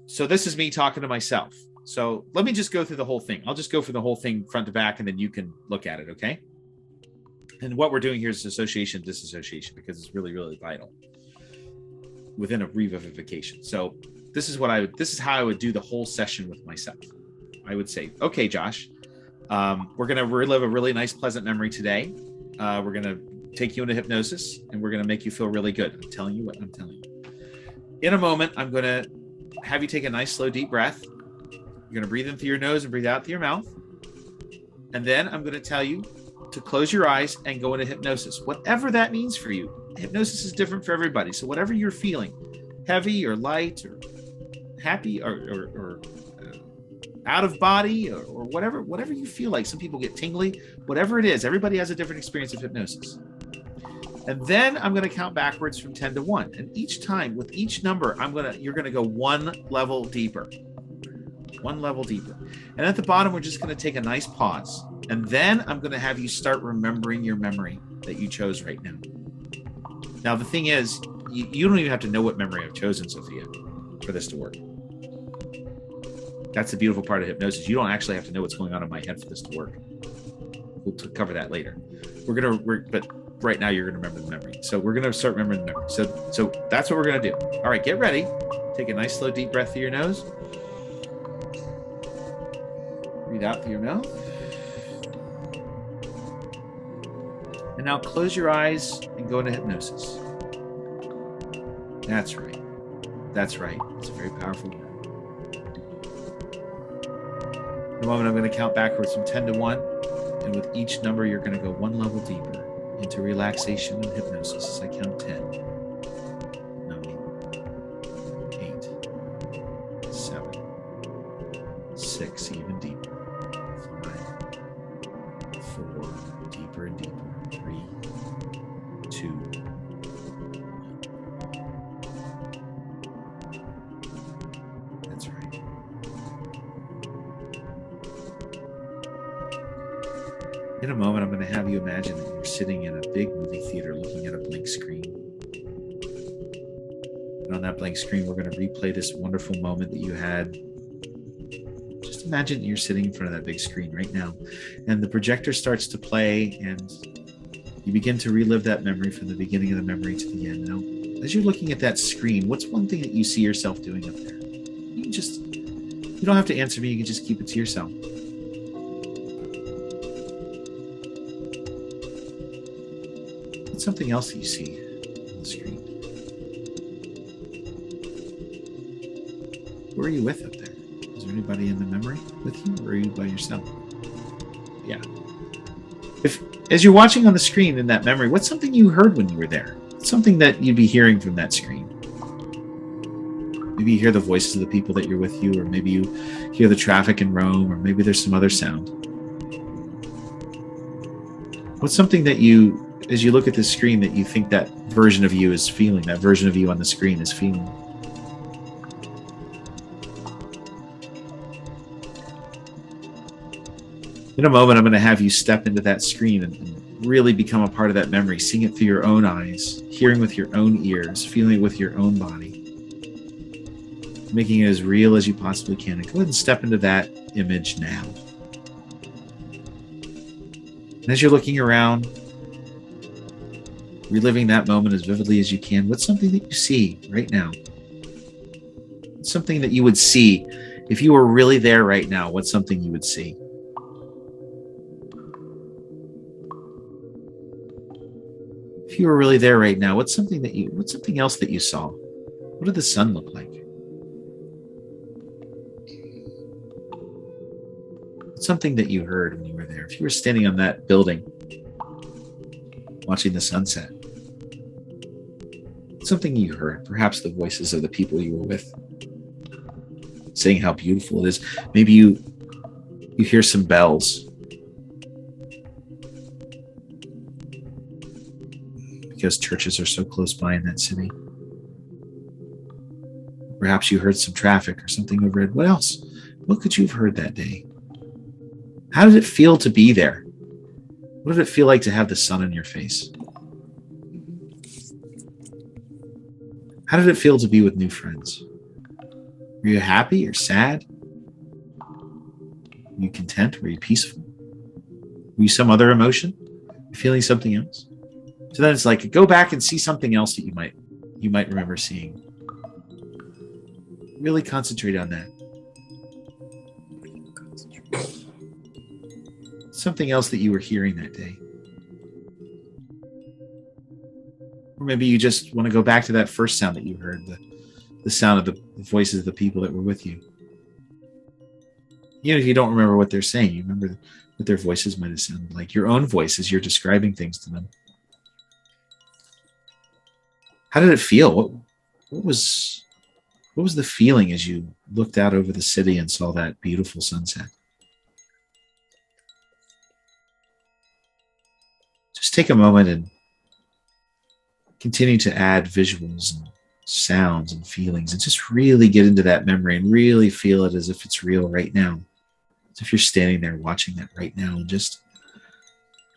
So this is me talking to myself. So let me just go through the whole thing. I'll just go through the whole thing front to back, and then you can look at it, okay? And what we're doing here is association, disassociation, because it's really, really vital within a revivification. So this is how I would do the whole session with myself. I would say, okay, Josh, we're going to relive a really nice, pleasant memory today. We're going to take you into hypnosis, and we're going to make you feel really good. I'm telling you what I'm telling you. In a moment, I'm going to have you take a nice, slow, deep breath. You're going to breathe in through your nose and breathe out through your mouth. And then I'm going to tell you to close your eyes and go into hypnosis, whatever that means for you. Hypnosis is different for everybody. So whatever you're feeling, heavy or light or happy or out of body or whatever you feel like. Some people get tingly, whatever it is. Everybody has a different experience of hypnosis. And then I'm going to count backwards from 10 to 1. And each time, with each number, you're going to go one level deeper. One level deeper. And at the bottom, we're just going to take a nice pause. And then I'm going to have you start remembering your memory that you chose right now. Now, the thing is, you don't even have to know what memory I've chosen, Sophia, for this to work. That's the beautiful part of hypnosis. You don't actually have to know what's going on in my head for this to work. We'll cover that later. But right now you're going to remember the memory. So we're going to start remembering the memory. So that's what we're going to do. All right, get ready. Take a nice, slow, deep breath through your nose. Breathe out through your mouth. And now close your eyes and go into hypnosis. That's right. That's right. It's a very powerful word. In a moment, I'm going to count backwards from 10 to 1. And with each number, you're going to go one level deeper into relaxation and hypnosis as I count 10, 9, 8, 7, 6, even deeper, 5, 4, deeper and deeper, 3, 2, 1. That's right. In a moment, I'm going to have you imagine that you're sitting in a big movie theater looking at a blank screen. And on that blank screen, we're going to replay this wonderful moment that you had. Just imagine you're sitting in front of that big screen right now. And the projector starts to play, and you begin to relive that memory from the beginning of the memory to the end. Now, as you're looking at that screen, what's one thing that you see yourself doing up there? You don't have to answer me. You can just keep it to yourself. Something else that you see on the screen. Who are you with up there? Is there anybody in the memory with you, or are you by yourself? Yeah. As you're watching on the screen in that memory, what's something you heard when you were there? What's something that you'd be hearing from that screen? Maybe you hear the voices of the people that you're with you, or maybe you hear the traffic in Rome, or maybe there's some other sound. What's something that you, as you look at the screen, that you think that version of you is feeling, that version of you on the screen is feeling? In a moment, I'm going to have you step into that screen and really become a part of that memory, seeing it through your own eyes, hearing with your own ears, feeling it with your own body, making it as real as you possibly can. And go ahead and step into that image now. And as you're looking around, reliving that moment as vividly as you can, what's something that you see right now? What's something that you would see if you were really there right now? What's something you would see? If you were really there right now, what's something else that you saw? What did the sun look like? What's something that you heard when you were there? If you were standing on that building watching the sunset, something you heard, perhaps the voices of the people you were with saying how beautiful it is. Maybe you hear some bells because churches are so close by in that city. Perhaps you heard some traffic or something overhead. What else? What could you have heard that day? How did it feel to be there? What did it feel like to have the sun on your face? How did it feel to be with new friends? Were you happy or sad? Were you content? Were you peaceful? Were you some other emotion? Feeling something else? So then it's like, go back and see something else that you might remember seeing. Really concentrate on that. Something else that you were hearing that day. Or maybe you just want to go back to that first sound that you heard, the sound of the voices of the people that were with you. Even if you don't remember what they're saying, you remember what their voices might have sounded like. Your own voice as you're describing things to them. How did it feel? What was the feeling as you looked out over the city and saw that beautiful sunset? Just take a moment and continue to add visuals and sounds and feelings and just really get into that memory and really feel it as if it's real right now. As if you're standing there watching that right now, and just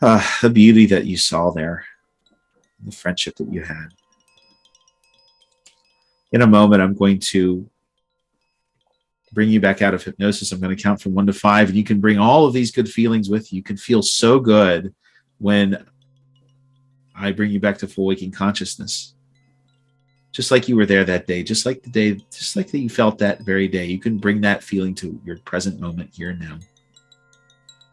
the beauty that you saw there, the friendship that you had. In a moment, I'm going to bring you back out of hypnosis. I'm going to count from 1 to 5, and you can bring all of these good feelings with you. You can feel so good when I bring you back to full waking consciousness. Just like you were there that day, just like that you felt that very day. You can bring that feeling to your present moment here and now.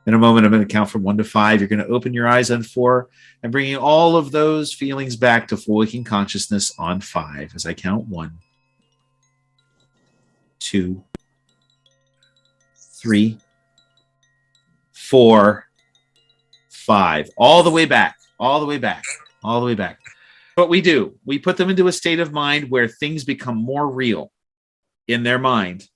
In a moment, I'm going to count from 1 to 5. You're going to open your eyes on 4 and bringing all of those feelings back to full waking consciousness on 5 as I count 1, 2, 3, 4, 5. All the way back, all the way back, all the way back. What we do, we put them into a state of mind where things become more real in their mind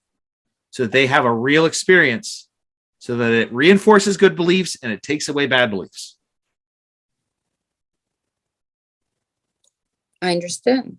so that they have a real experience, so that it reinforces good beliefs and it takes away bad beliefs. I understand.